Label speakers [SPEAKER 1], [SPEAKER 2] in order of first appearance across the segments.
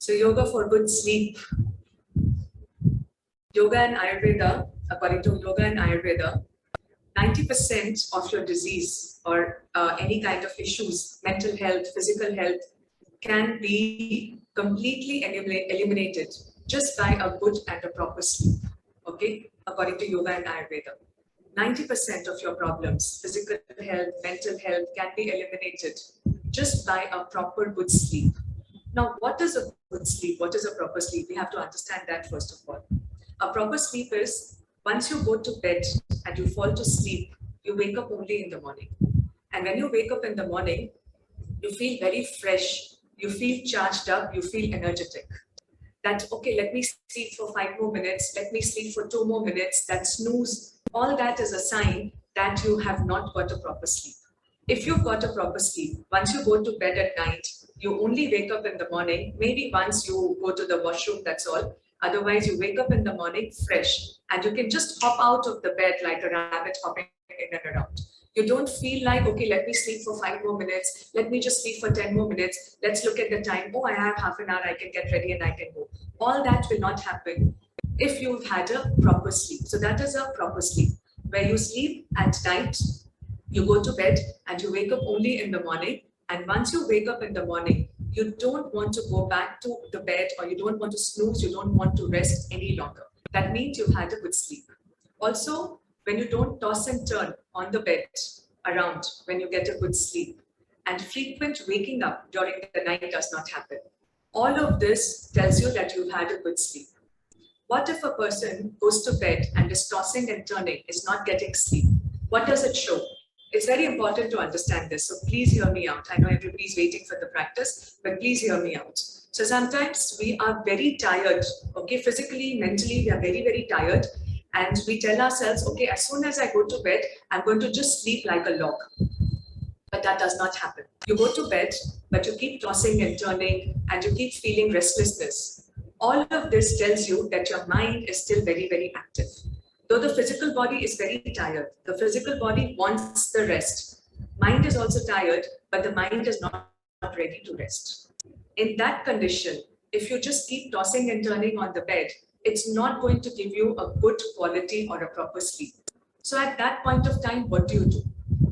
[SPEAKER 1] So yoga for good sleep. Yoga and Ayurveda, according to Yoga and Ayurveda, 90% of your disease or any kind of issues, mental health, physical health, can be completely eliminated just by a good and a proper sleep. Okay, according to Yoga and Ayurveda, 90% of your problems, physical health, mental health, can be eliminated just by a proper good sleep. Now, what is a good sleep? What is a proper sleep? We have to understand that first of all. A proper sleep is once you go to bed and you fall to sleep, you wake up only in the morning. And when you wake up in the morning, you feel very fresh, you feel charged up, you feel energetic. That, okay, let me sleep for 5 more minutes, let me sleep for 2 more minutes, that snooze, all that is a sign that you have not got a proper sleep. If you've got a proper sleep, once you go to bed at night, you only wake up in the morning, maybe once you go to the washroom, that's all. Otherwise, you wake up in the morning fresh and you can just hop out of the bed like a rabbit hopping in and around. You don't feel like, okay, let me sleep for 5 more minutes. Let me just sleep for 10 more minutes. Let's look at the time. Oh, I have half an hour. I can get ready and I can go. All that will not happen if you've had a proper sleep. So that is a proper sleep, where you sleep at night, you go to bed and you wake up only in the morning. And once you wake up in the morning, you don't want to go back to the bed, or you don't want to snooze, you don't want to rest any longer. That means you've had a good sleep. Also, when you don't toss and turn on the bed around when you get a good sleep, and frequent waking up during the night does not happen. All of this tells you that you've had a good sleep. What if a person goes to bed and is tossing and turning, is not getting sleep? What does it show? It's very important to understand this. So please hear me out. I know everybody's waiting for the practice, but please hear me out. So sometimes we are very tired, okay, physically, mentally, we are very, very tired. And we tell ourselves, okay, as soon as I go to bed, I'm going to just sleep like a log. But that does not happen. You go to bed, but you keep tossing and turning, and you keep feeling restlessness. All of this tells you that your mind is still very, very active. Though the physical body is very tired, the physical body wants the rest. Mind is also tired, but the mind is not ready to rest. In that condition, if you just keep tossing and turning on the bed, it's not going to give you a good quality or a proper sleep. So at that point of time, what do?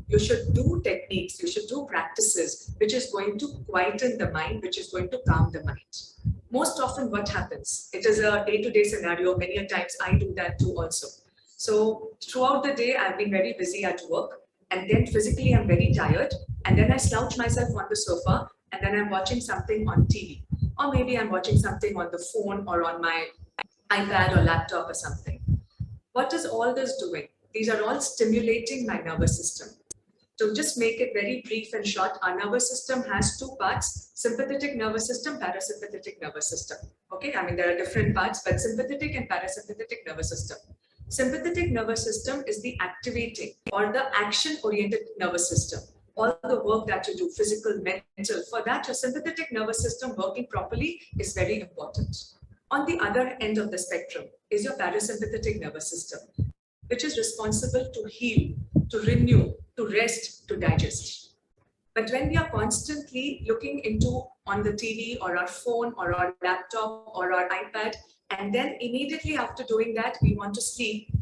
[SPEAKER 1] You should do techniques, you should do practices, which is going to quieten the mind, which is going to calm the mind. Most often what happens, it is a day-to-day scenario, many a times I do that too also. So throughout the day, I've been very busy at work, and then physically I'm very tired, and then I slouch myself on the sofa, and then I'm watching something on TV, or maybe I'm watching something on the phone or on my iPad or laptop or something. What is all this doing? These are all stimulating my nervous system. To just make it very brief and short, our nervous system has two parts: sympathetic nervous system, parasympathetic nervous system. Okay, I mean, there are different parts, but sympathetic and parasympathetic nervous system. Sympathetic nervous system is the activating or the action-oriented nervous system. All the work that you do, physical, mental, for that your sympathetic nervous system working properly is very important. On the other end of the spectrum is your parasympathetic nervous system, which is responsible to heal, to renew, to rest, to digest. But when we are constantly looking into on the TV or our phone or our laptop or our iPad, and then immediately after doing that, we want to sleep,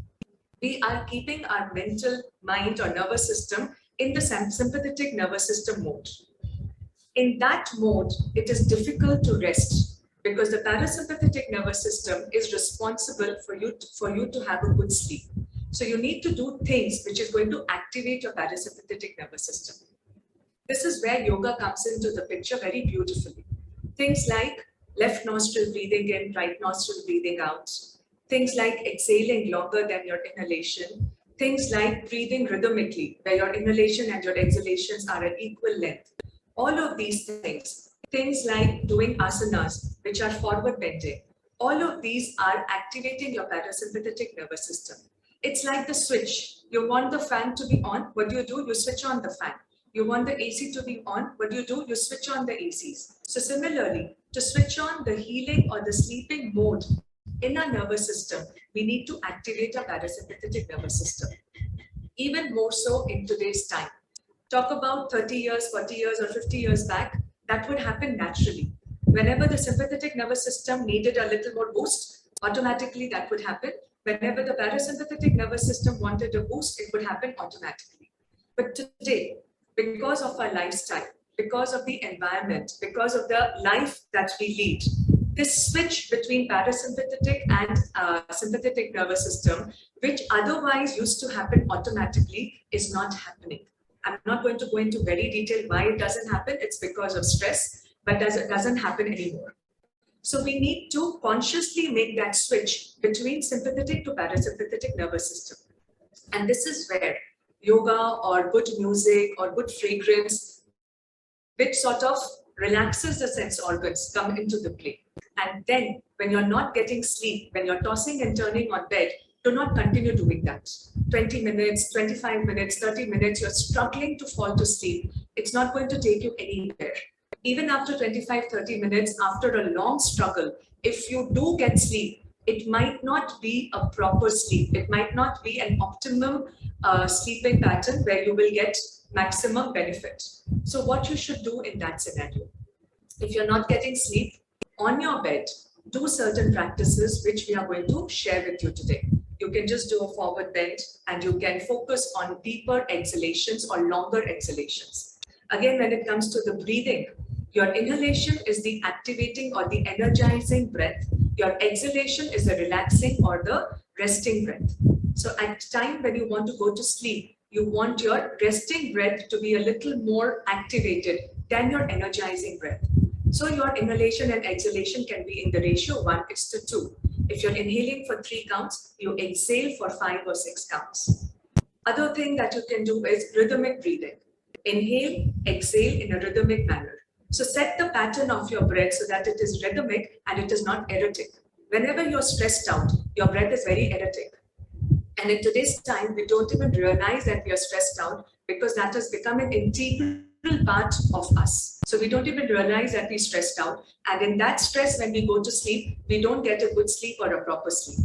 [SPEAKER 1] we are keeping our mental mind or nervous system in the sympathetic nervous system mode. In that mode, it is difficult to rest because the parasympathetic nervous system is responsible for you to have a good sleep. So you need to do things which is going to activate your parasympathetic nervous system. This is where yoga comes into the picture very beautifully. Things like left nostril breathing in, right nostril breathing out. Things like exhaling longer than your inhalation. Things like breathing rhythmically, where your inhalation and your exhalations are at equal length. All of these things, things like doing asanas, which are forward bending, all of these are activating your parasympathetic nervous system. It's like the switch. You want the fan to be on, what do? You switch on the fan. You want the AC to be on, what do? You switch on the ACs. So similarly, to switch on the healing or the sleeping mode in our nervous system, we need to activate our parasympathetic nervous system. Even more so in today's time. Talk about 30 years, 40 years, or 50 years back, that would happen naturally. Whenever the sympathetic nervous system needed a little more boost, automatically that would happen. Whenever the parasympathetic nervous system wanted a boost, it would happen automatically. But today, because of our lifestyle, because of the environment, because of the life that we lead, this switch between parasympathetic and sympathetic nervous system, which otherwise used to happen automatically, is not happening. I'm not going to go into very detail why it doesn't happen. It's because of stress, but it doesn't happen anymore. So we need to consciously make that switch between sympathetic to parasympathetic nervous system. And this is where yoga or good music or good fragrance, which sort of relaxes the sense organs, come into the play. And then when you're not getting sleep, when you're tossing and turning on bed, do not continue doing that. 20 minutes, 25 minutes, 30 minutes, you're struggling to fall to sleep. It's not going to take you anywhere. Even after 25, 30 minutes, after a long struggle, if you do get sleep, it might not be a proper sleep. It might not be an optimum sleeping pattern where you will get maximum benefit. So what you should do in that scenario, if you're not getting sleep on your bed, do certain practices which we are going to share with you today. You can just do a forward bend and you can focus on deeper exhalations or longer exhalations. Again, when it comes to the breathing, your inhalation is the activating or the energizing breath. Your exhalation is the relaxing or the resting breath. So at time when you want to go to sleep, you want your resting breath to be a little more activated than your energizing breath. So your inhalation and exhalation can be in the ratio 1:2. If you're inhaling for 3 counts, you exhale for 5 or 6 counts. Other thing that you can do is rhythmic breathing. Inhale, exhale in a rhythmic manner. So set the pattern of your breath so that it is rhythmic and it is not erratic. Whenever you're stressed out, your breath is very erratic. And in today's time, we don't even realize that we are stressed out because that has become an integral part of us. So we don't even realize that we're stressed out. And in that stress, when we go to sleep, we don't get a good sleep or a proper sleep.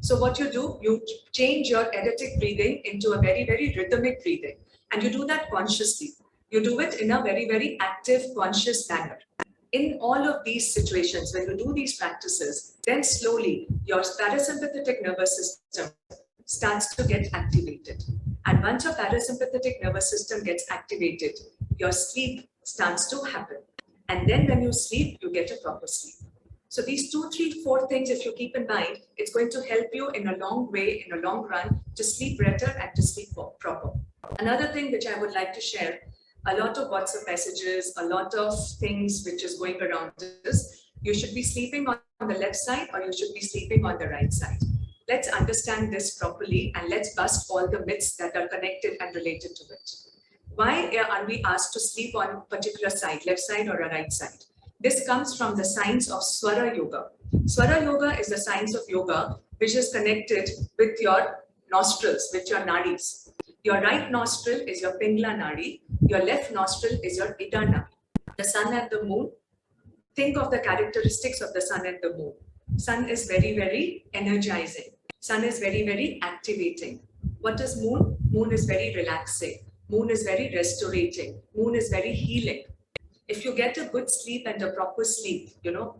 [SPEAKER 1] So what you do, you change your erratic breathing into a very, very rhythmic breathing. And you do that consciously. You do it in a very, very active, conscious manner. In all of these situations, when you do these practices, then slowly your parasympathetic nervous system starts to get activated. And once your parasympathetic nervous system gets activated, your sleep starts to happen. And then when you sleep, you get a proper sleep. So these 2, 3, 4 things, if you keep in mind, it's going to help you in a long way, in a long run, to sleep better and to sleep proper. Another thing which I would like to share, a lot of WhatsApp messages, a lot of things which is going around is, you should be sleeping on the left side or you should be sleeping on the right side. Let's understand this properly and let's bust all the myths that are connected and related to it. Why are we asked to sleep on a particular side, left side or a right side? This comes from the science of Swara Yoga. Swara Yoga is the science of yoga which is connected with your nostrils, with your nadis. Your right nostril is your Pingla Nadi, your left nostril is your Ida Nadi. The sun and the moon, think of the characteristics of the sun and the moon. Sun is very, very energizing. Sun is very, very activating. What is moon? Moon is very relaxing. Moon is very restorating. Moon is very healing. If you get a good sleep and a proper sleep,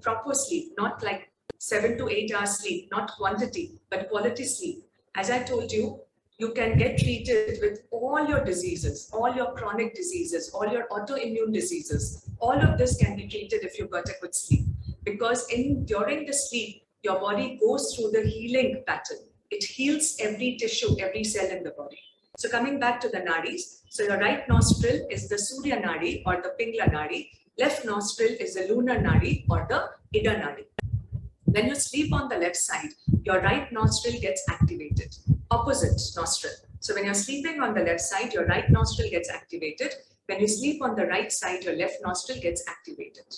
[SPEAKER 1] proper sleep, not like 7 to 8 hours sleep, not quantity, but quality sleep. As I told you, you can get treated with all your diseases, all your chronic diseases, all your autoimmune diseases. All of this can be treated if you got a good sleep. Because during the sleep, your body goes through the healing pattern. It heals every tissue, every cell in the body. So coming back to the nadis, so your right nostril is the Surya Nadi or the Pingla Nadi. Left nostril is the lunar Nadi or the Ida Nadi. When you sleep on the left side, your right nostril gets activated. Opposite nostril. So when you're sleeping on the left side, your right nostril gets activated. When you sleep on the right side, your left nostril gets activated.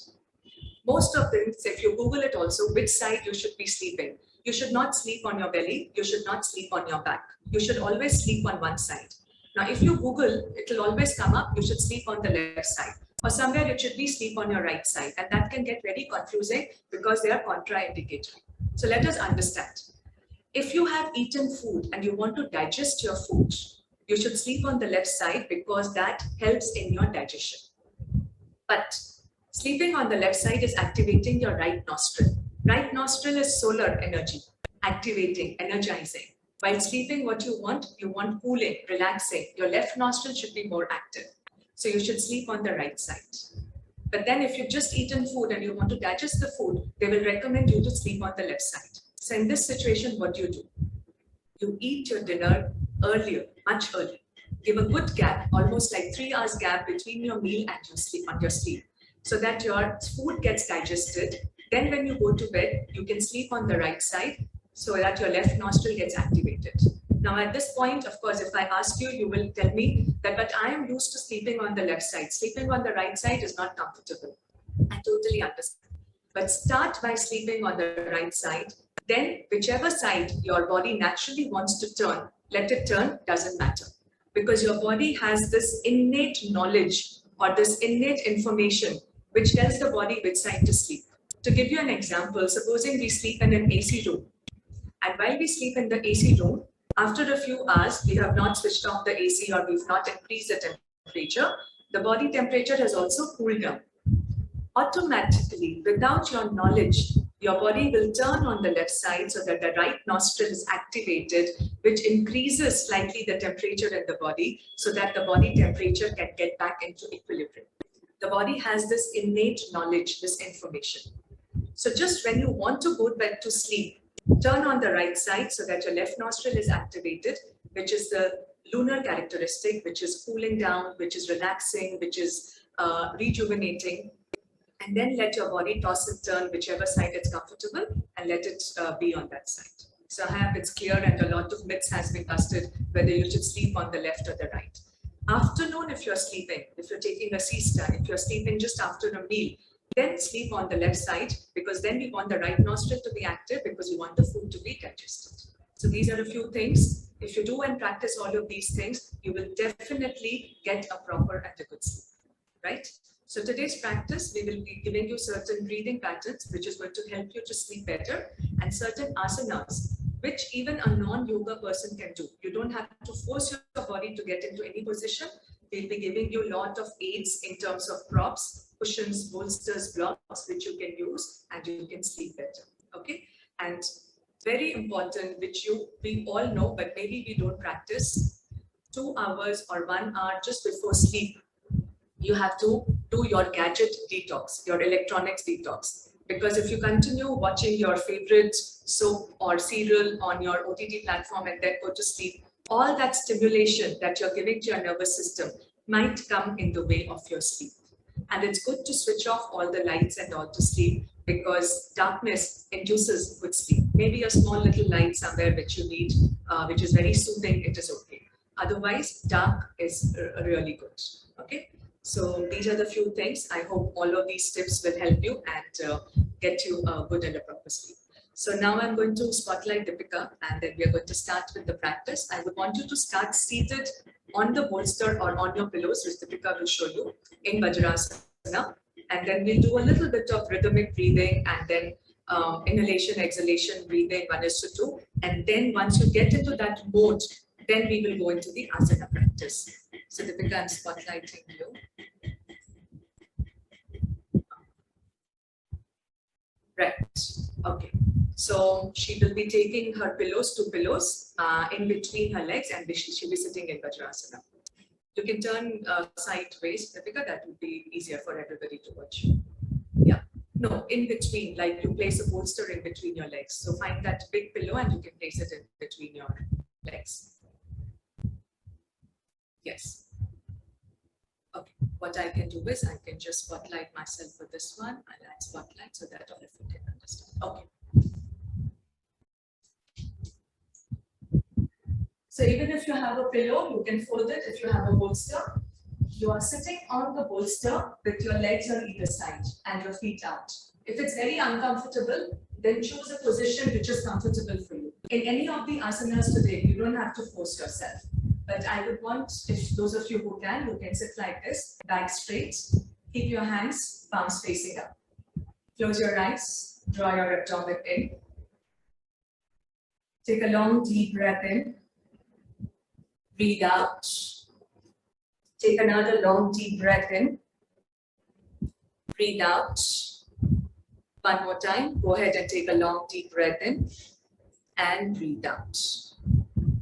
[SPEAKER 1] Most of them, if you Google it also, which side you should be sleeping. You should not sleep on your belly. You should not sleep on your back. You should always sleep on one side. Now, if you Google, it will always come up, you should sleep on the left side. Or somewhere it should be sleep on your right side. And that can get very confusing because they are contraindicatory. So let us understand. If you have eaten food and you want to digest your food, you should sleep on the left side because that helps in your digestion. But Sleeping on the left side is activating your right nostril. Right nostril is solar energy, activating, energizing. While sleeping, what you want cooling, relaxing. Your left nostril should be more active. So you should sleep on the right side. But then if you've just eaten food and you want to digest the food, they will recommend you to sleep on the left side. So in this situation, what do? You eat your dinner earlier, much earlier. Give a good gap, almost like 3 hours gap between your meal and your sleep, so that your food gets digested. Then when you go to bed, you can sleep on the right side so that your left nostril gets activated. Now at this point, of course, if I ask you, you will tell me that, but I am used to sleeping on the left side. Sleeping on the right side is not comfortable. I totally understand. But start by sleeping on the right side. Then whichever side your body naturally wants to turn, let it turn, doesn't matter. Because your body has this innate knowledge or this innate information which tells the body which side to sleep. To give you an example, supposing we sleep in an AC room. And while we sleep in the AC room, after a few hours, we have not switched off the AC or we've not increased the temperature, the body temperature has also cooled down. Automatically, without your knowledge, your body will turn on the left side so that the right nostril is activated, which increases slightly the temperature in the body so that the body temperature can get back into equilibrium. The body has this innate knowledge, this information. So just when you want to go back to sleep, turn on the right side so that your left nostril is activated, which is the lunar characteristic, which is cooling down, which is relaxing, which is rejuvenating. And then let your body toss and turn whichever side it's comfortable and let it be on that side. So I hope it's clear, and a lot of myths has been busted whether you should sleep on the left or the right. Afternoon, if you're sleeping, if you're taking a siesta, if you're sleeping just after a meal, then sleep on the left side, because then we want the right nostril to be active because we want the food to be digested. So these are a few things. If you do and practice all of these things, you will definitely get a proper and a good sleep, right? So today's practice, we will be giving you certain breathing patterns, which is going to help you to sleep better, and certain asanas, which even a non-yoga person can do. You don't have to force your body to get into any position. We'll be giving you a lot of aids in terms of props, cushions, bolsters, blocks, which you can use and you can sleep better, okay? And very important, which we all know, but maybe we don't practice, 2 hours or 1 hour just before sleep, you have to do your gadget detox, your electronics detox. Because if you continue watching your favorite soap or serial on your OTT platform and then go to sleep, all that stimulation that you're giving to your nervous system might come in the way of your sleep. And it's good to switch off all the lights and all to sleep, because darkness induces good sleep. Maybe a small little light somewhere which you need, which is very soothing, it is okay. Otherwise, dark is really good, okay? So these are the few things. I hope all of these tips will help you and get you good and a proper sleep. So now I'm going to spotlight Deepika, and then we are going to start with the practice. I would want you to start seated on the bolster or on your pillows, which Deepika will show you, in Vajrasana. And then we'll do a little bit of rhythmic breathing, and then inhalation, exhalation, breathing 1 is to 2. And then once you get into that mode, then we will go into the asana practice. So Deepika, I'm spotlighting you. Right. Okay. So she will be taking her pillows, 2 pillows in between her legs, and she'll be sitting in Vajrasana. You can turn sideways, Deepika, that would be easier for everybody to watch. Yeah. No, in between, like you place a bolster in between your legs. So find that big pillow and you can place it in between your legs. Yes. Okay, what I can do is I can just spotlight myself for this one. I'll add spotlight so that all of you can understand. Okay. So even if you have a pillow, you can fold it. If you have a bolster, you are sitting on the bolster with your legs on either side and your feet out. If it's very uncomfortable, then choose a position which is comfortable for you. In any of the asanas today, you don't have to force yourself. But I would want, if those of you who can, you can sit like this, back straight. Keep your hands, palms facing up. Close your eyes, draw your abdomen in. Take a long, deep breath in. Breathe out. Take another long, deep breath in. Breathe out. One more time. Go ahead and take a long, deep breath in and breathe out.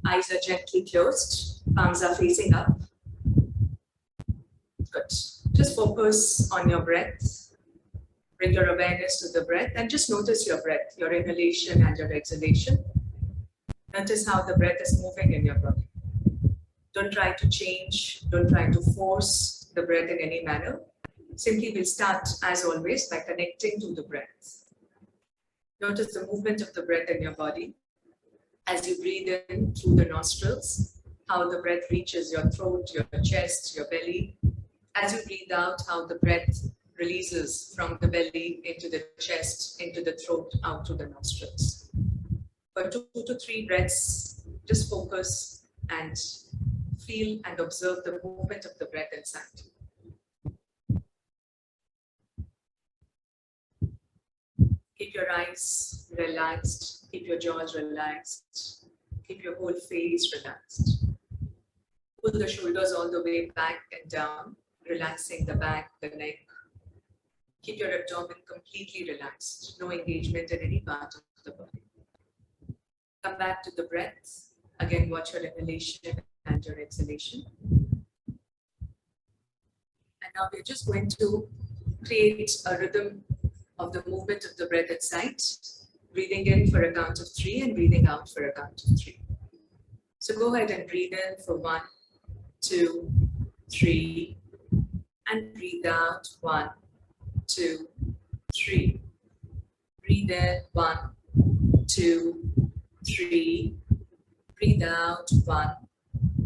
[SPEAKER 1] Eyes are gently closed. Palms are facing up. Good. Just focus on your breath. Bring your awareness to the breath and just notice your breath, your inhalation and your exhalation. Notice how the breath is moving in your body. Don't try to change, don't try to force the breath in any manner. Simply we'll start, as always, by connecting to the breath. Notice the movement of the breath in your body. As you breathe in through the nostrils, how the breath reaches your throat, your chest, your belly. As you breathe out, how the breath releases from the belly into the chest, into the throat, out through the nostrils. For 2 to 3 breaths, just focus and feel and observe the movement of the breath inside. Keep your eyes relaxed, keep your jaws relaxed, keep your whole face relaxed. Pull the shoulders all the way back and down, relaxing the back, the neck. Keep your abdomen completely relaxed, no engagement in any part of the body. Come back to the breath. Again, watch your inhalation and your exhalation. And now we're just going to create a rhythm of the movement of the breath inside, breathing in for a count of 3 and breathing out for a count of 3. So go ahead and breathe in for 1, 2, 3, and breathe out 1, 2, 3. Breathe in 1, 2, 3. Breathe out 1,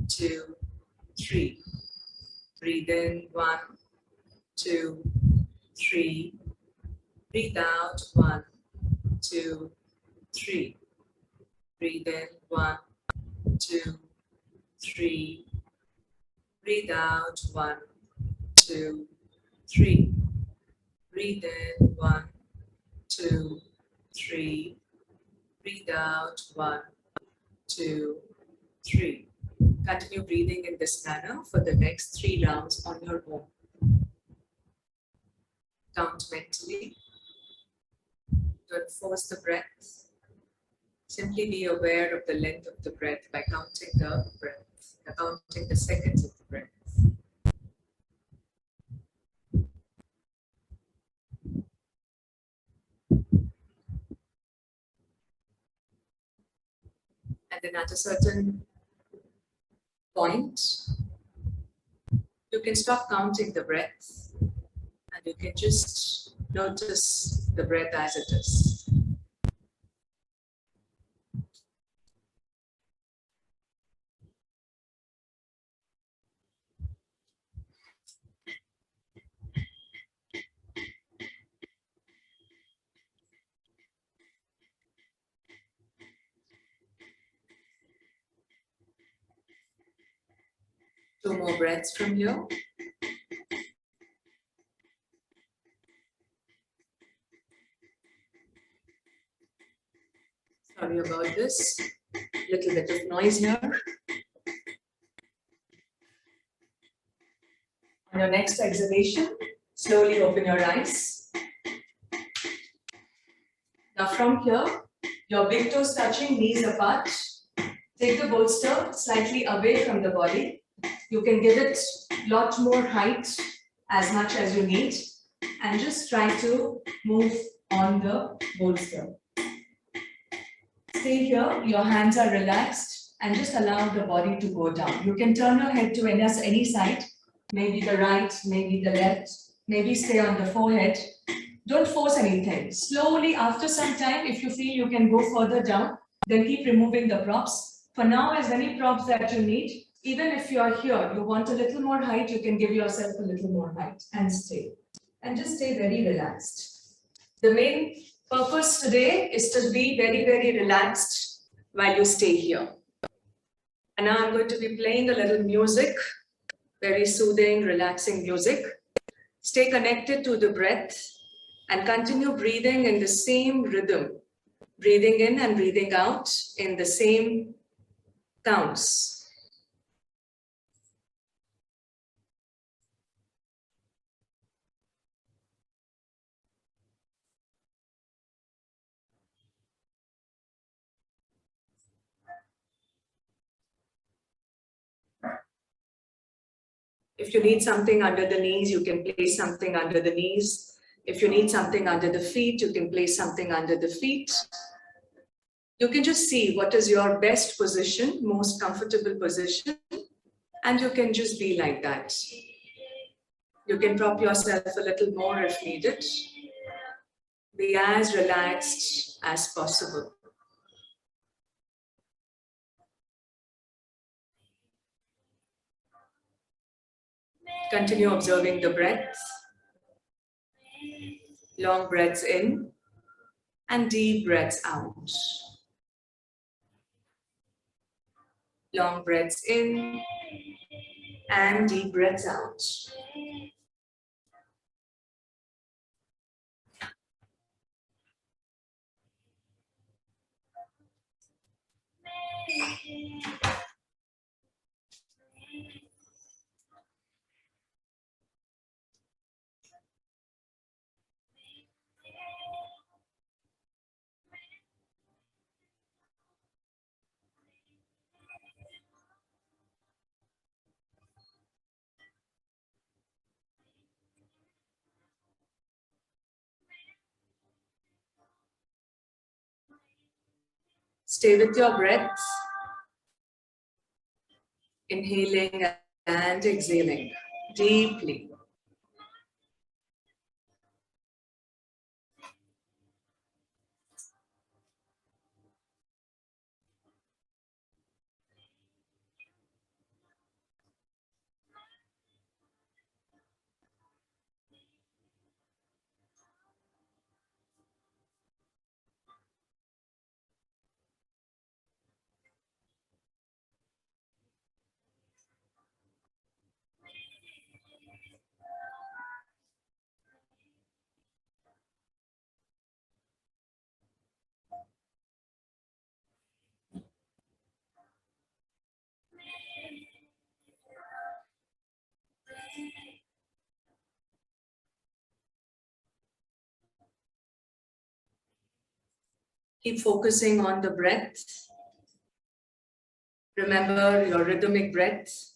[SPEAKER 1] 2, 3. Breathe in 1, 2, 3. Breathe out 1, 2, 3. Breathe in 1, 2, 3. Breathe out 1, 2, 3. Breathe in 1, 2, 3. Breathe out 1, 2, 3. Continue breathing in this manner for the next 3 rounds on your own. Count mentally. Don't force the breath. Simply be aware of the length of the breath by counting the breath, counting the seconds of the breath. And then at a certain point, you can stop counting the breath and you can just notice the breath as it is. Two more breaths from here. Sorry about this. Little bit of noise here. On your next exhalation, slowly open your eyes. Now from here, your big toes touching, knees apart. Take the bolster slightly away from the body. You can give it a lot more height, as much as you need, and just try to move on the bolster. Stay here, your hands are relaxed, and just allow the body to go down. You can turn your head to any side, maybe the right, maybe the left, maybe stay on the forehead. Don't force anything. Slowly, after some time, if you feel you can go further down, then keep removing the props. For now, as many props that you need, even if you are here, you want a little more height, you can give yourself a little more height and stay. And just stay very relaxed. The main purpose today is to be very, very relaxed while you stay here. And now I'm going to be playing a little music, very soothing, relaxing music. Stay connected to the breath and continue breathing in the same rhythm. Breathing in and breathing out in the same counts. If you need something under the knees, you can place something under the knees. If you need something under the feet, you can place something under the feet. You can just see what is your best position, most comfortable position, and you can just be like that. You can prop yourself a little more if needed. Be as relaxed as possible. Continue observing the breath. Long breaths in and deep breaths out. Long breaths in and deep breaths out. Stay with your breath, inhaling and exhaling deeply. Keep focusing on the breath. Remember your rhythmic breath.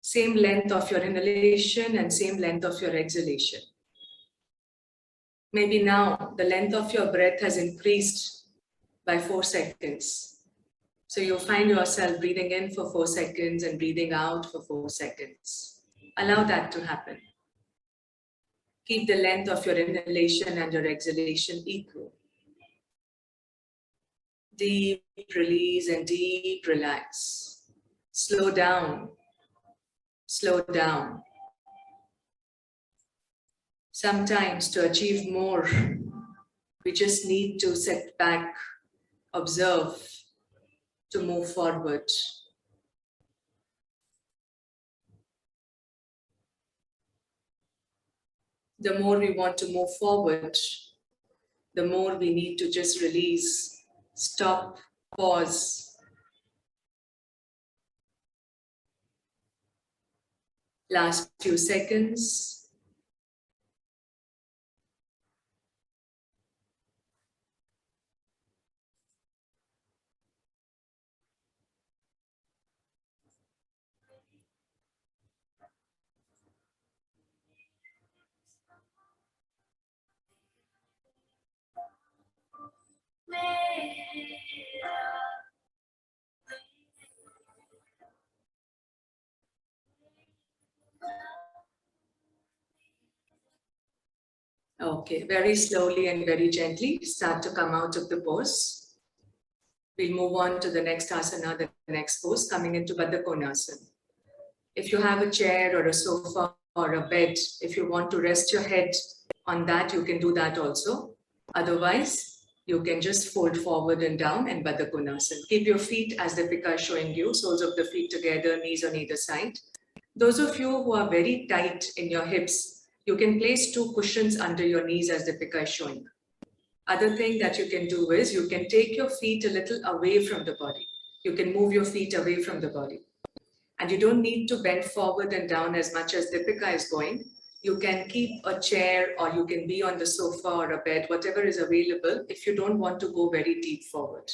[SPEAKER 1] Same length of your inhalation and same length of your exhalation. Maybe now the length of your breath has increased by 4 seconds. So you'll find yourself breathing in for 4 seconds and breathing out for 4 seconds. Allow that to happen. Keep the length of your inhalation and your exhalation equal. Deep release and deep relax. Slow down. Slow down. Sometimes to achieve more, we just need to sit back, observe, to move forward. The more we want to move forward, the more we need to just release, stop, pause. Last few seconds. Okay, very slowly and very gently start to come out of the pose. We'll move on to the next asana, the next pose, coming into Baddha Konasana. If you have a chair or a sofa or a bed, if you want to rest your head on that, you can do that also. Otherwise, you can just fold forward and down in Baddha Konasana. Keep your feet as Deepika is showing you, soles of the feet together, knees on either side. Those of you who are very tight in your hips, you can place 2 cushions under your knees as Deepika is showing. Other thing that you can do is you can take your feet a little away from the body. You can move your feet away from the body. And you don't need to bend forward and down as much as Deepika is going. You can keep a chair or you can be on the sofa or a bed, whatever is available if you don't want to go very deep forward.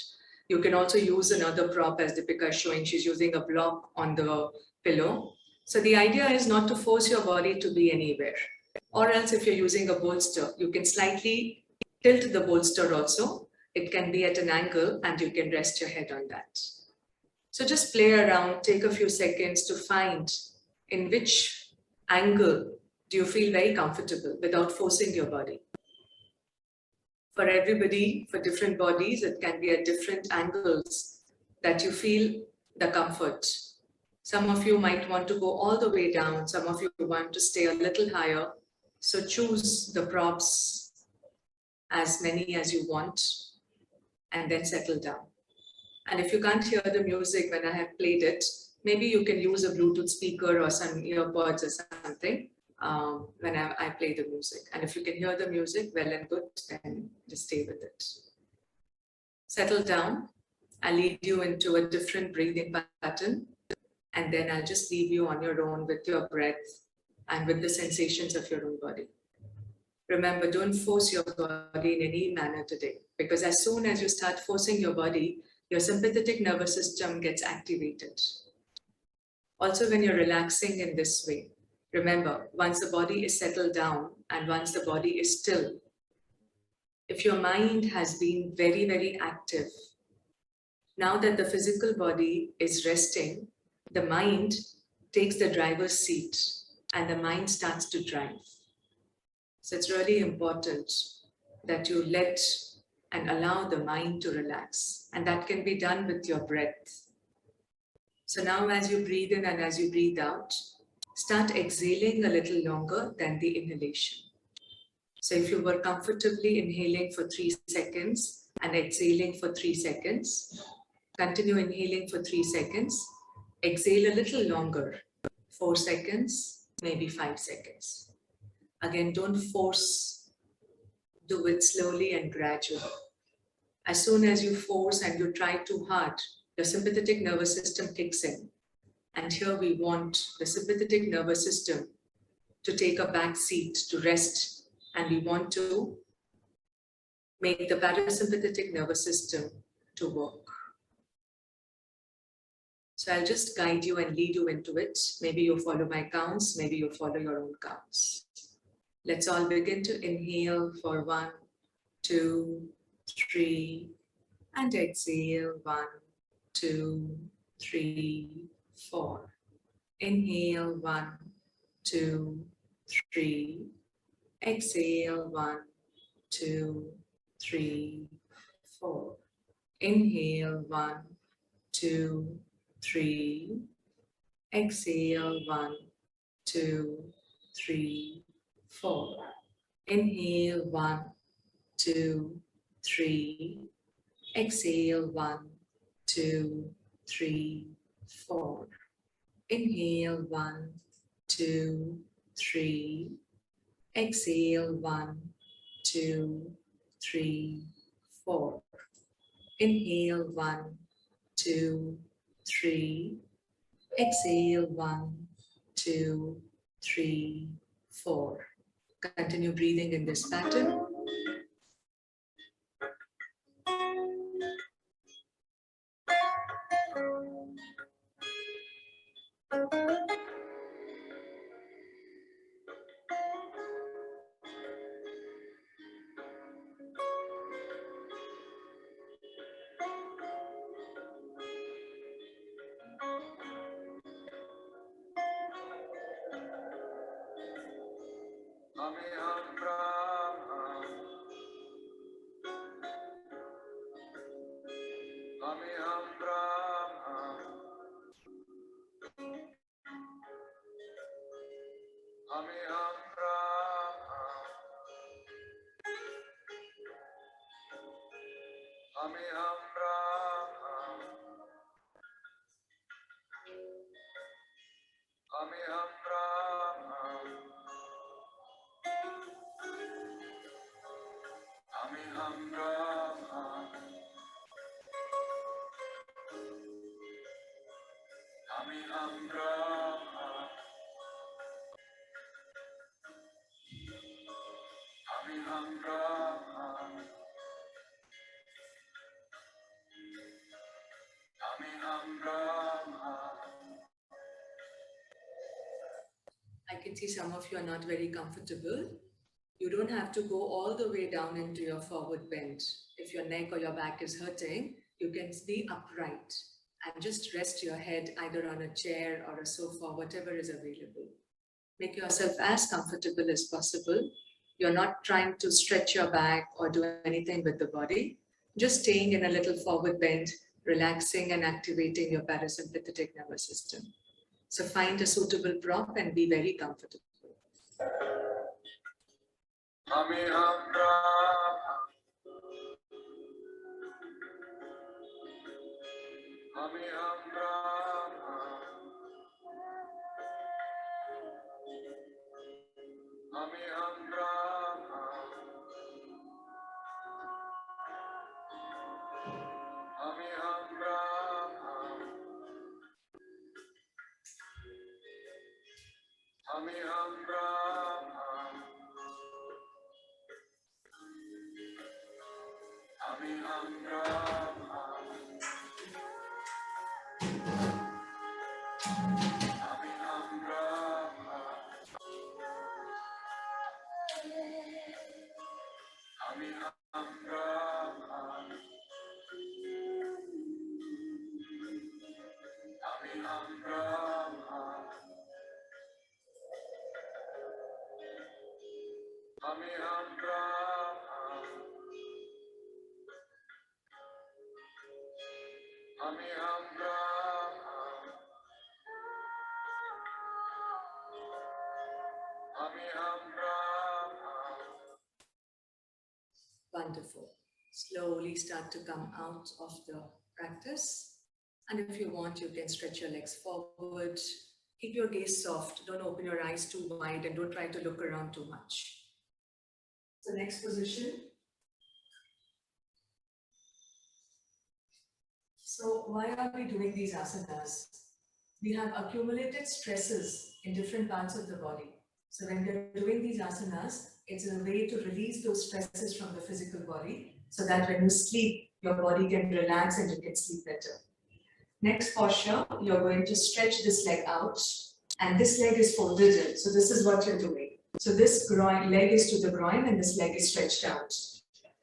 [SPEAKER 1] You can also use another prop as Deepika is showing. She's using a block on the pillow. So the idea is not to force your body to be anywhere. Or else if you're using a bolster, you can slightly tilt the bolster also. It can be at an angle and you can rest your head on that. So just play around, take a few seconds to find in which angle do you feel very comfortable without forcing your body. For everybody, for different bodies, it can be at different angles that you feel the comfort. Some of you might want to go all the way down. Some of you want to stay a little higher. So choose the props, as many as you want, and then settle down. And if you can't hear the music when I have played it, maybe you can use a Bluetooth speaker or some earpods or something when I play the music. And if you can hear the music, well and good, then just stay with it. Settle down. I'll lead you into a different breathing pattern. And then I'll just leave you on your own with your breath and with the sensations of your own body. Remember, don't force your body in any manner today, because as soon as you start forcing your body, your sympathetic nervous system gets activated. Also, when you're relaxing in this way, remember, once the body is settled down and once the body is still, if your mind has been very, very active, now that the physical body is resting, the mind takes the driver's seat and the mind starts to drive. So it's really important that you let and allow the mind to relax. And that can be done with your breath. So now as you breathe in and as you breathe out, start exhaling a little longer than the inhalation. So if you were comfortably inhaling for 3 seconds and exhaling for 3 seconds, continue inhaling for 3 seconds, exhale a little longer, 4 seconds, maybe 5 seconds. Again, don't force, do it slowly and gradually. As soon as you force and you try too hard, the sympathetic nervous system kicks in. And here we want the sympathetic nervous system to take a back seat, to rest, and we want to make the parasympathetic nervous system to work. So I'll just guide you and lead you into it. Maybe you follow my counts, maybe you follow your own counts. Let's all begin to inhale for 1, 2, 3, and exhale 1, 2, 3, 4. Inhale 1, 2, 3. Exhale 1, 2, 3, 4. Inhale 1, 2, 3. Exhale 1, 2, 3, 4. Inhale 1, 2, 3. Exhale 1, 2, 3, 4. Inhale 1, 2, 3. Exhale 1, 2, 3, 4. Inhale 1, 2, 3. Exhale 1, 2, 3, 4. Continue breathing in this pattern. can see some of you are not very comfortable. You don't have to go all the way down into your forward bend. If your neck or your back is hurting, you can be upright and just rest your head either on a chair or a sofa, whatever is available. Make yourself as comfortable as possible. You're not trying to stretch your back or do anything with the body. Just staying in a little forward bend, relaxing and activating your parasympathetic nervous system. So find a suitable prop and be very comfortable. Wonderful. Slowly start to come out of the practice. And if you want, you can stretch your legs forward. Keep your gaze soft. Don't open your eyes too wide and don't try to look around too much. So next position. So why are we doing these asanas? We have accumulated stresses in different parts of the body. So when we're doing these asanas, it's a way to release those stresses from the physical body so that when you sleep, your body can relax and you can sleep better. Next posture, you're going to stretch this leg out and this leg is folded in. So this is what you're doing. So this leg is to the groin and this leg is stretched out.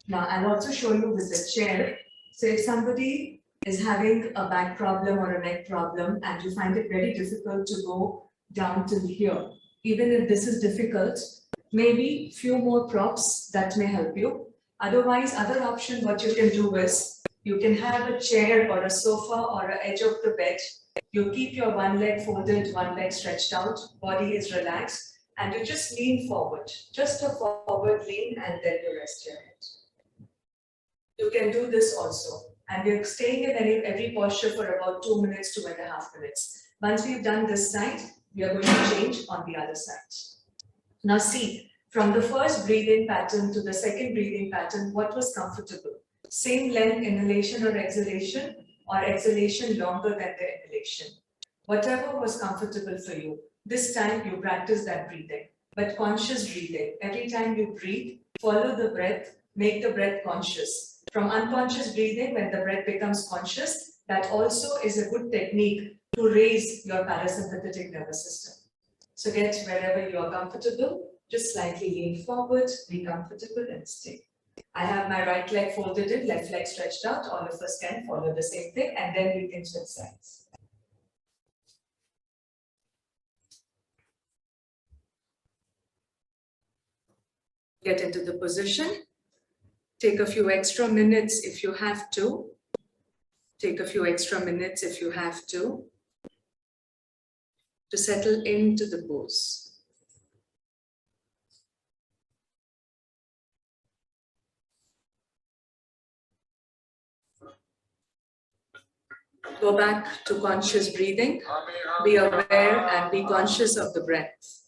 [SPEAKER 1] Now I'll also show you with the chair. So if somebody is having a back problem or a neck problem and you find it very difficult to go down till here, even if this is difficult, maybe few more props that may help you. Otherwise, other option what you can do is, you can have a chair or a sofa or an edge of the bed. You keep your one leg folded, one leg stretched out, body is relaxed, and you just lean forward. Just a forward lean and then you rest your head. You can do this also. And we're staying in every posture for about 2 minutes, 2.5 minutes. Once we've done this side, we are going to change on the other side. Now see, from the first breathing pattern to the second breathing pattern, what was comfortable? Same length inhalation or exhalation longer than the inhalation. Whatever was comfortable for you. This time you practice that breathing, but conscious breathing. Every time you breathe, follow the breath, make the breath conscious. From unconscious breathing, when the breath becomes conscious, that also is a good technique to raise your parasympathetic nervous system. So get wherever you are comfortable, just slightly lean forward, be comfortable and stay. I have my right leg folded in, left leg stretched out. All of us can follow the same thing and then we can switch sides. Get into the position. Take a few extra minutes if you have to. Take a few extra minutes if you have to settle into the pose. Go back to conscious breathing. Be aware and be conscious of the breath.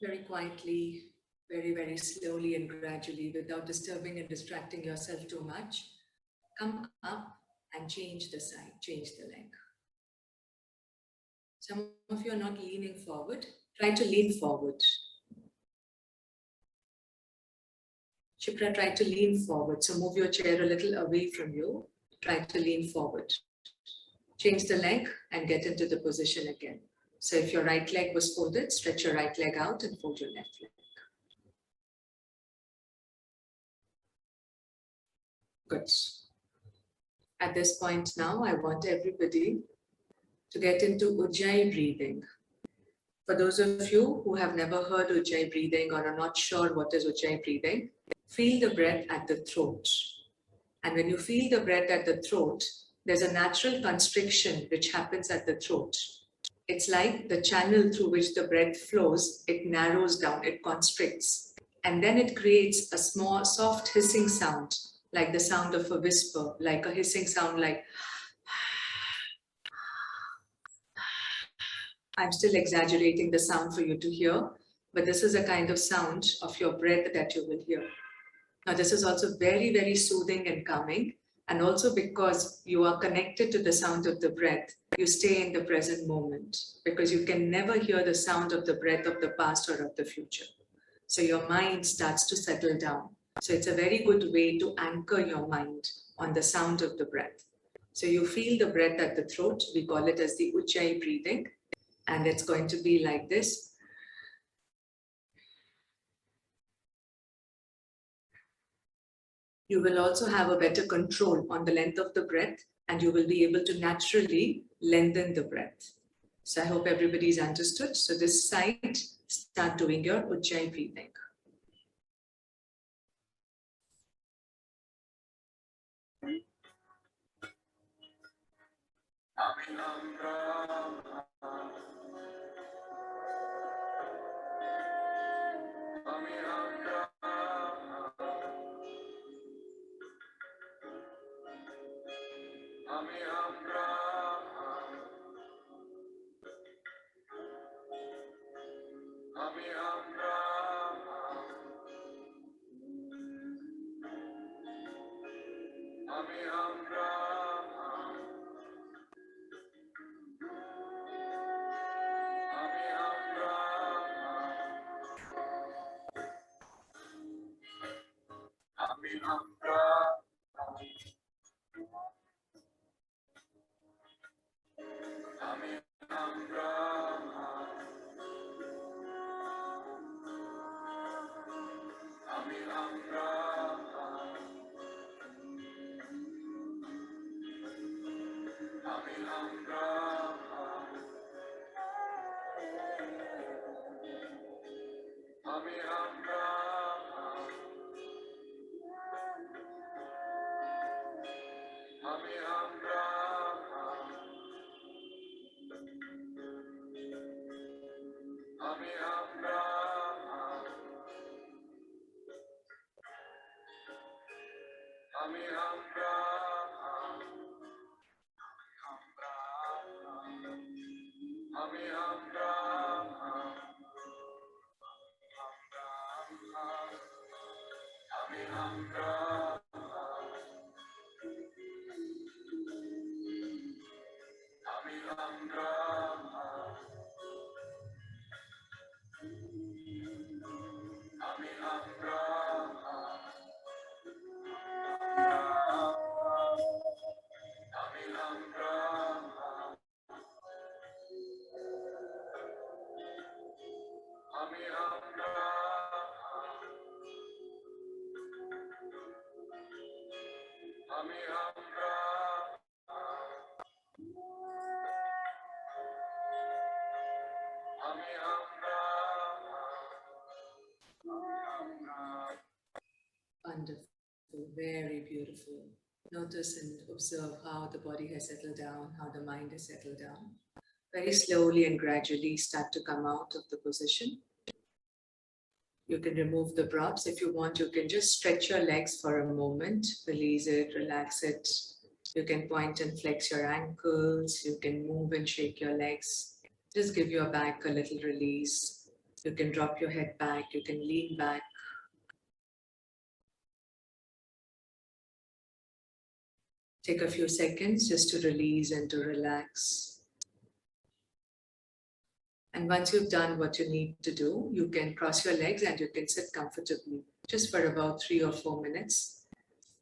[SPEAKER 1] Very quietly, very slowly and gradually, without disturbing and distracting yourself too much, come up and change the side, change the leg. Some of you are not leaning forward. Try to lean forward. Shipra, try to lean forward. So move your chair a little away from you. Try to lean forward. Change the leg and get into the position again. So if your right leg was folded, stretch your right leg out and fold your left leg. Good. At this point now, I want everybody to get into Ujjayi breathing. For those of you who have never heard Ujjayi breathing or are not sure what is Ujjayi breathing, feel the breath at the throat. And when you feel the breath at the throat, there's a natural constriction which happens at the throat. It's like the channel through which the breath flows, it narrows down, it constricts. And then it creates a small, soft hissing sound, like the sound of a whisper, like a hissing sound like, I'm still exaggerating the sound for you to hear, but this is a kind of sound of your breath that you will hear. Now, this is also very soothing and calming. And also because you are connected to the sound of the breath, you stay in the present moment because you can never hear the sound of the breath of the past or of the future. So your mind starts to settle down. So it's a very good way to anchor your mind on the sound of the breath. So you feel the breath at the throat. We call it as the Ujjayi breathing. And it's going to be like this. You will also have a better control on the length of the breath, and you will be able to naturally lengthen the breath. So I hope everybody's understood. So this side, start doing your Ujjayi breathing. Wonderful, very beautiful. Notice and observe how the body has settled down, how the mind has settled down. Very slowly and gradually start to come out of the position. You can remove the props. If you want, you can just stretch your legs for a moment, release it, relax it. You can point and flex your ankles. You can move and shake your legs. Just give your back a little release. You can drop your head back. You can lean back. Take a few seconds just to release and to relax. And once you've done what you need to do, you can cross your legs and you can sit comfortably, just for about 3 or 4 minutes.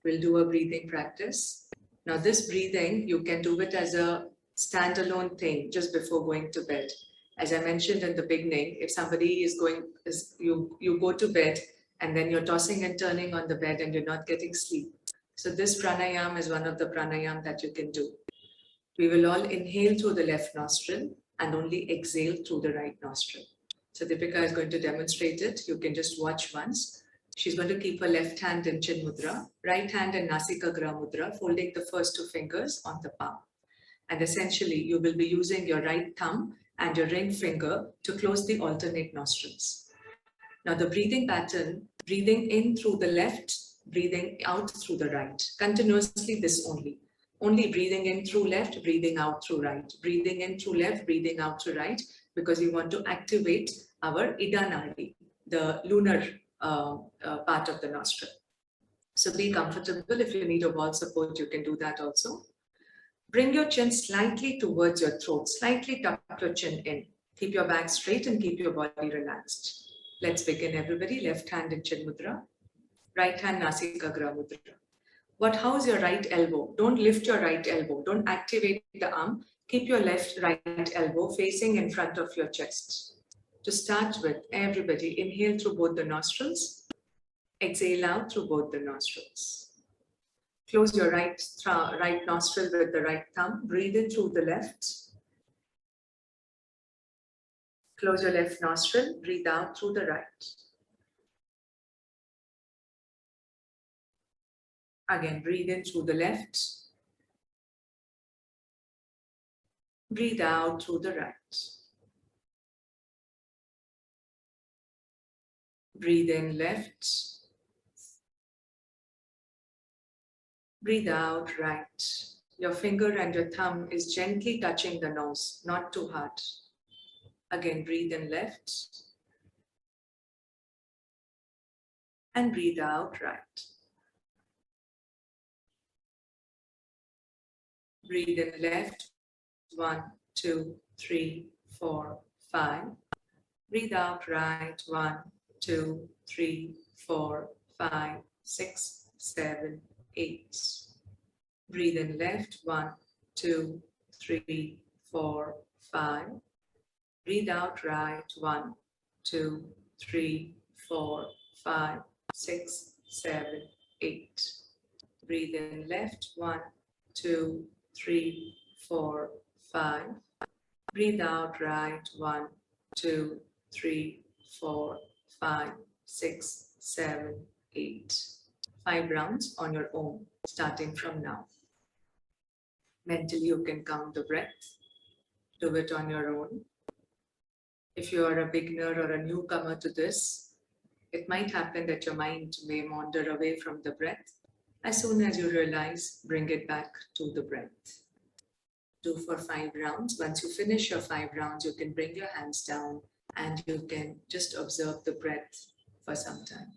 [SPEAKER 1] We'll do a breathing practice. Now this breathing, you can do it as a standalone thing just before going to bed. As I mentioned in the beginning, if somebody is you go to bed and then you're tossing and turning on the bed and you're not getting sleep. So this pranayam is one of the pranayam that you can do. We will all inhale through the left nostril and only exhale through the right nostril. So Deepika is going to demonstrate it. You can just watch once. She's going to keep her left hand in Chin Mudra, right hand in Nasikagra Mudra, folding the first 2 fingers on the palm. And essentially, you will be using your right thumb and your ring finger to close the alternate nostrils. Now the breathing pattern, breathing in through the left, breathing out through the right. Continuously this only. Only breathing in through left, breathing out through right. Breathing in through left, breathing out through right, because we want to activate our Ida Nadi, the lunar part of the nostril. So be comfortable. If you need a wall support, you can do that also. Bring your chin slightly towards your throat, slightly tuck your chin in. Keep your back straight and keep your body relaxed. Let's begin, everybody. Left hand in Chin Mudra, right hand Nasikagra Mudra. How's your right elbow? Don't lift your right elbow. Don't activate the arm. Keep your right elbow facing in front of your chest. To start with, everybody, inhale through both the nostrils. Exhale out through both the nostrils. Close your right nostril with the right thumb. Breathe in through the left. Close your left nostril. Breathe out through the right. Again, breathe in through the left. Breathe out through the right. Breathe in left. Breathe out right. Your finger and your thumb is gently touching the nose, not too hard. Again, breathe in left. And breathe out right. Breathe in left. 1, 2, 3, 4, 5. Breathe out right. 1, 2, 3, 4, 5, 6, 7, 8. Breathe in left. 1, 2, 3, 4, 5. Breathe out right. 1, 2, 3, 4, 5, 6, 7, 8. Breathe in left. 1, 2, 3, 4, 5. Breathe out, right. 1, 2, 3, 4, 5, 6, 7, 8. 5 rounds on your own, starting from now. Mentally, you can count the breath. Do it on your own. If you are a beginner or a newcomer to this, it might happen that your mind may wander away from the breath. As soon as you realize, bring it back to the breath. Do for 5 rounds. Once you finish your 5 rounds, you can bring your hands down and you can just observe the breath for some time.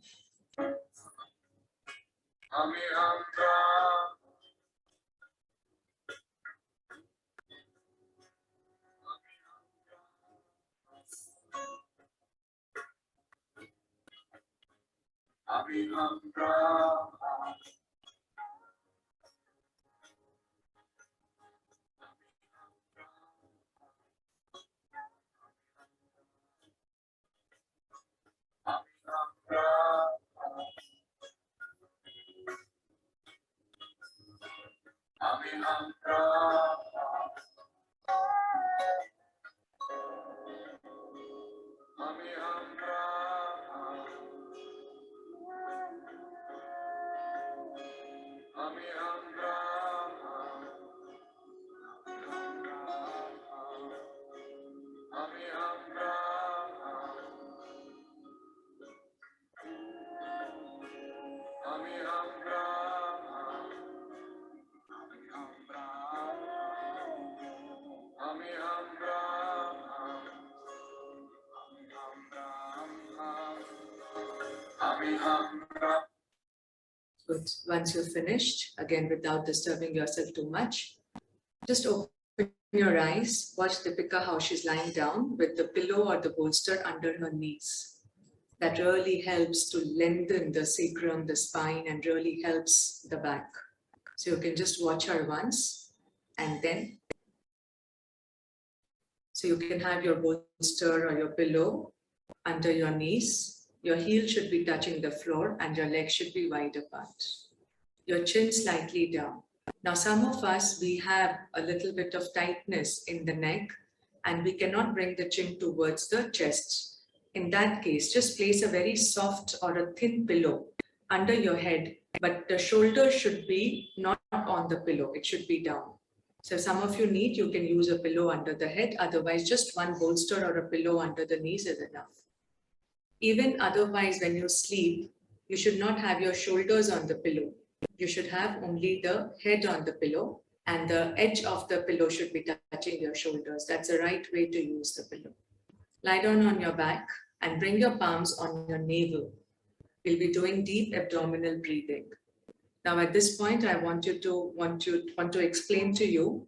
[SPEAKER 1] Good. Once you're finished, again, without disturbing yourself too much, just open your eyes. Watch Deepika how she's lying down with the pillow or the bolster under her knees. That really helps to lengthen the sacrum, the spine, and really helps the back. So you can just watch her once and then. So you can have your bolster or your pillow under your knees. Your heel should be touching the floor and your legs should be wide apart. Your chin slightly down. Now, some of us, we have a little bit of tightness in the neck and we cannot bring the chin towards the chest. In that case, just place a very soft or a thin pillow under your head, but the shoulder should be not on the pillow, it should be down. So some of you need, you can use a pillow under the head, otherwise just one bolster or a pillow under the knees is enough. Even otherwise, when you sleep, you should not have your shoulders on the pillow. You should have only the head on the pillow and the edge of the pillow should be touching your shoulders. That's the right way to use the pillow. Lie down on your back and bring your palms on your navel. We'll be doing deep abdominal breathing. Now at this point, I want to explain to you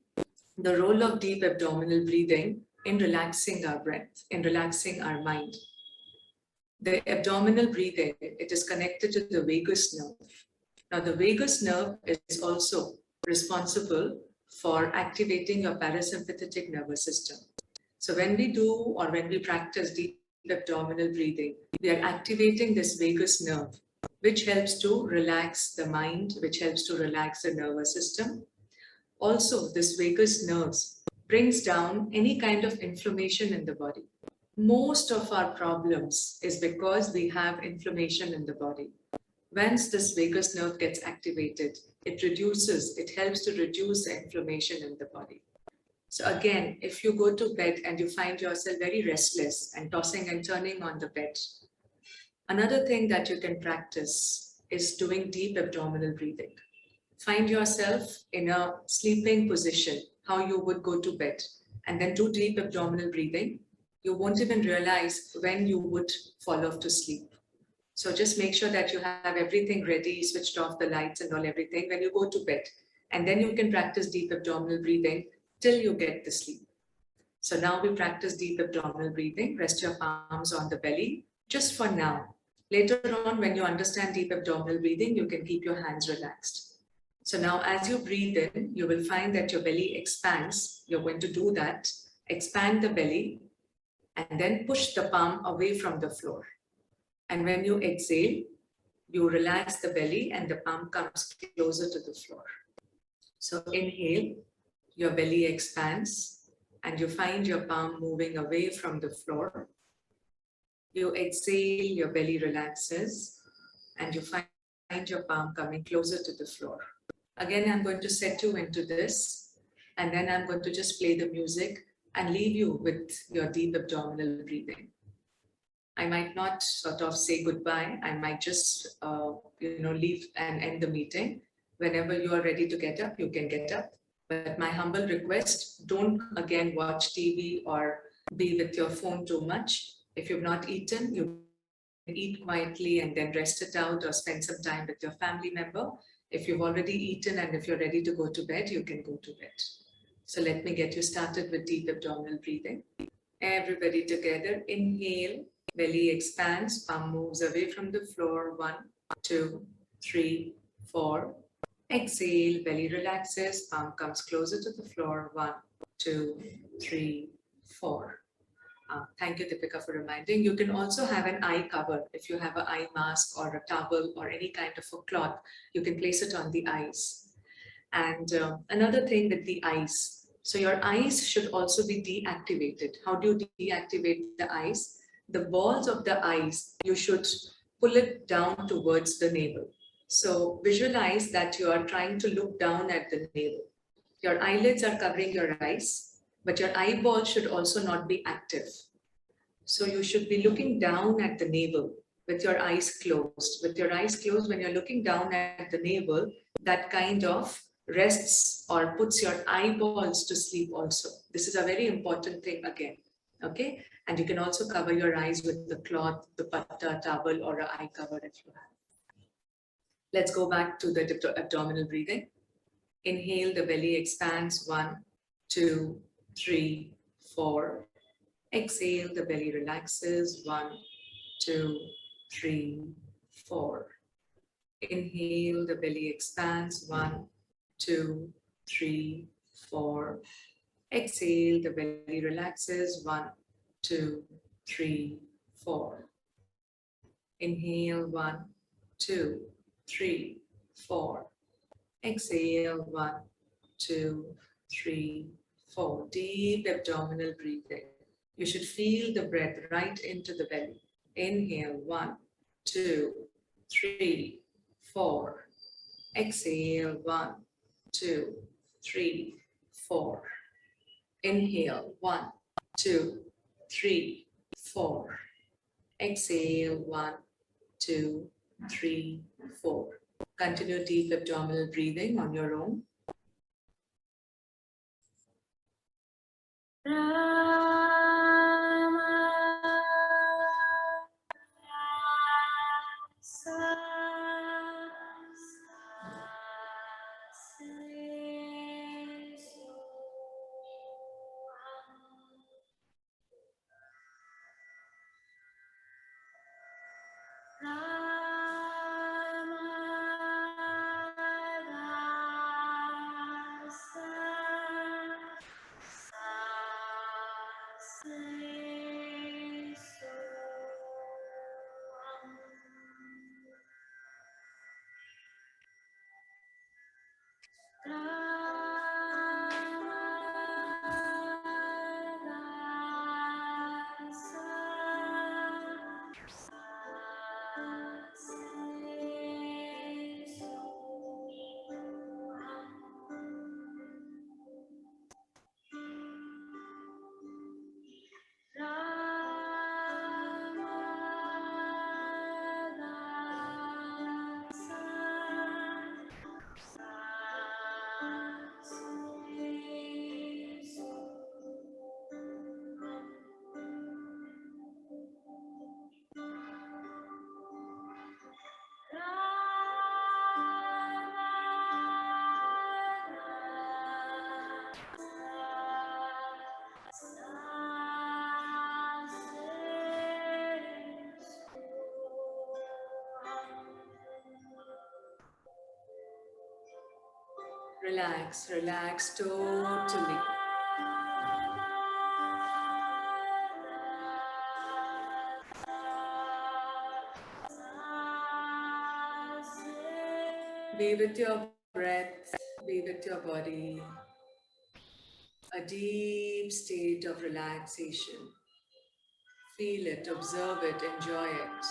[SPEAKER 1] the role of deep abdominal breathing in relaxing our breath, in relaxing our mind. The abdominal breathing, it is connected to the vagus nerve. Now the vagus nerve is also responsible for activating your parasympathetic nervous system. So when we do or when we practice deep abdominal breathing, we are activating this vagus nerve, which helps to relax the mind, which helps to relax the nervous system. Also, this vagus nerves brings down any kind of inflammation in the body. Most of our problems is because we have inflammation in the body. Once this vagus nerve gets activated, it helps to reduce the inflammation in the body. So again, if you go to bed and you find yourself very restless and tossing and turning on the bed, another thing that you can practice is doing deep abdominal breathing. Find yourself in a sleeping position, how you would go to bed, and then do deep abdominal breathing. You won't even realize when you would fall off to sleep. So just make sure that you have everything ready, switched off the lights and all everything when you go to bed. And then you can practice deep abdominal breathing till you get the sleep. So now we practice deep abdominal breathing. Rest your palms on the belly, just for now. Later on, when you understand deep abdominal breathing, you can keep your hands relaxed. So now as you breathe in, you will find that your belly expands. You're going to do that. Expand the belly and then push the palm away from the floor. And when you exhale, you relax the belly and the palm comes closer to the floor. So inhale your belly expands and you find your palm moving away from the floor. You exhale, your belly relaxes and you find your palm coming closer to the floor. Again, I'm going to set you into this and then I'm going to just play the music and leave you with your deep abdominal breathing. I might not sort of say goodbye. I might just, leave and end the meeting. Whenever you are ready to get up, you can get up. But my humble request, don't again watch TV or be with your phone too much. If you've not eaten, you can eat quietly and then rest it out or spend some time with your family member. If you've already eaten and if you're ready to go to bed, you can go to bed. So let me get you started with deep abdominal breathing. Everybody together, inhale, belly expands, palm moves away from the floor. 1, 2, 3, 4. Exhale, belly relaxes, palm comes closer to the floor. 1, 2, 3, 4. Thank you, Deepika, for reminding. You can also have an eye cover. If you have an eye mask or a towel or any kind of a cloth, you can place it on the eyes. And another thing with the eyes. So your eyes should also be deactivated. How do you deactivate the eyes? The balls of the eyes, you should pull it down towards the navel. So visualize that you are trying to look down at the navel. Your eyelids are covering your eyes, but your eyeball should also not be active. So you should be looking down at the navel with your eyes closed. With your eyes closed, when you're looking down at the navel, that kind of rests or puts your eyeballs to sleep also. This is a very important thing again. Okay. And you can also cover your eyes with the cloth, the patta, towel, or an eye cover if you have. Let's go back to the abdominal breathing. Inhale, the belly expands. 1, 2, 3, 4. Exhale, the belly relaxes. 1, 2, 3, 4. Inhale, the belly expands. 1, 2, 3, 4. Exhale, the belly relaxes. 1, 2, 3, 4. Inhale, 1, 2, 3, 4. Exhale, 1, 2, 3, 4. Deep abdominal breathing. You should feel the breath right into the belly. Inhale, 1, 2, 3, 4. Exhale, 1, 2, 3, 4. Inhale, 1, 2, 3, 4. Exhale, 1, 2, 3, 4. Continue deep abdominal breathing on your own. Relax, relax totally. Be with your breath, be with your body. a deep state of relaxation. Feel it, observe it, enjoy it.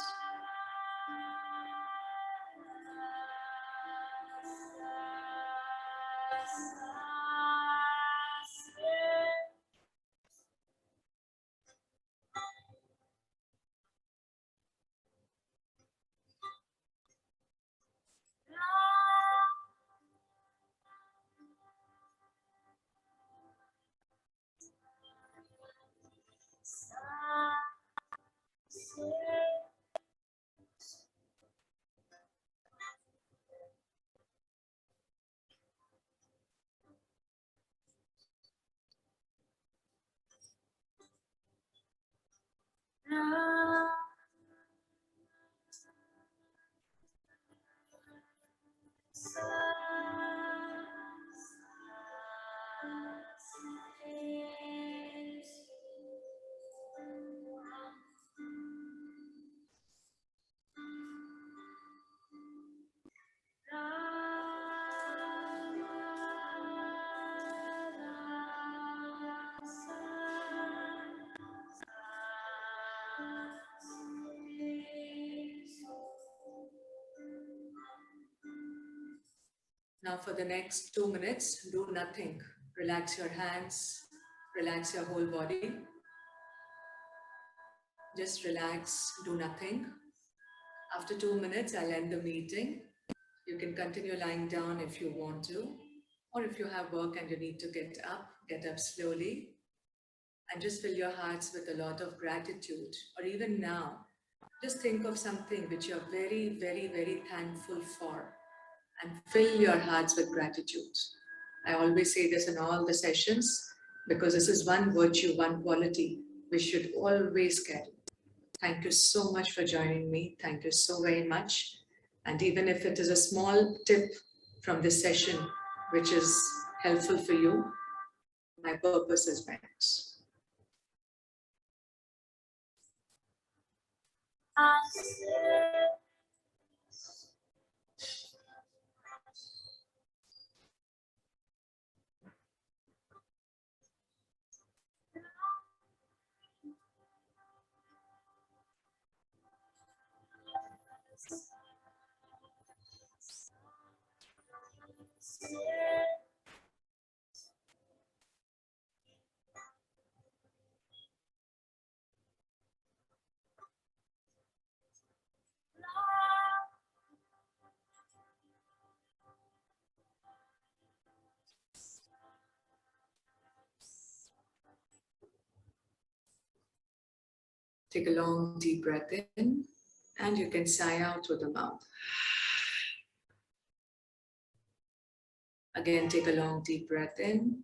[SPEAKER 1] Now for the next 2 minutes, do nothing. Relax your hands, relax your whole body. Just relax, do nothing. After 2 minutes, I'll end the meeting. You can continue lying down if you want to, or if you have work and you need to get up slowly. And just fill your hearts with a lot of gratitude. Or even now, just think of something which you're very, very, very thankful for, and fill your hearts with gratitude. I always say this in all the sessions because this is one virtue, one quality we should always carry. Thank you so much for joining me. Thank you so very much. And even if it is a small tip from this session, which is helpful for you, my purpose is met. Take a long deep breath in, and you can sigh out through the mouth. Again, take a long deep breath in.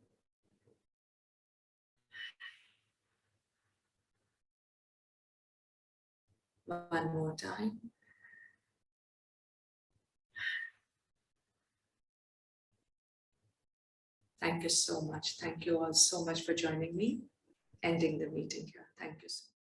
[SPEAKER 1] One more time. Thank you so much. Thank you all so much for joining me. Ending the meeting here. Thank you so much.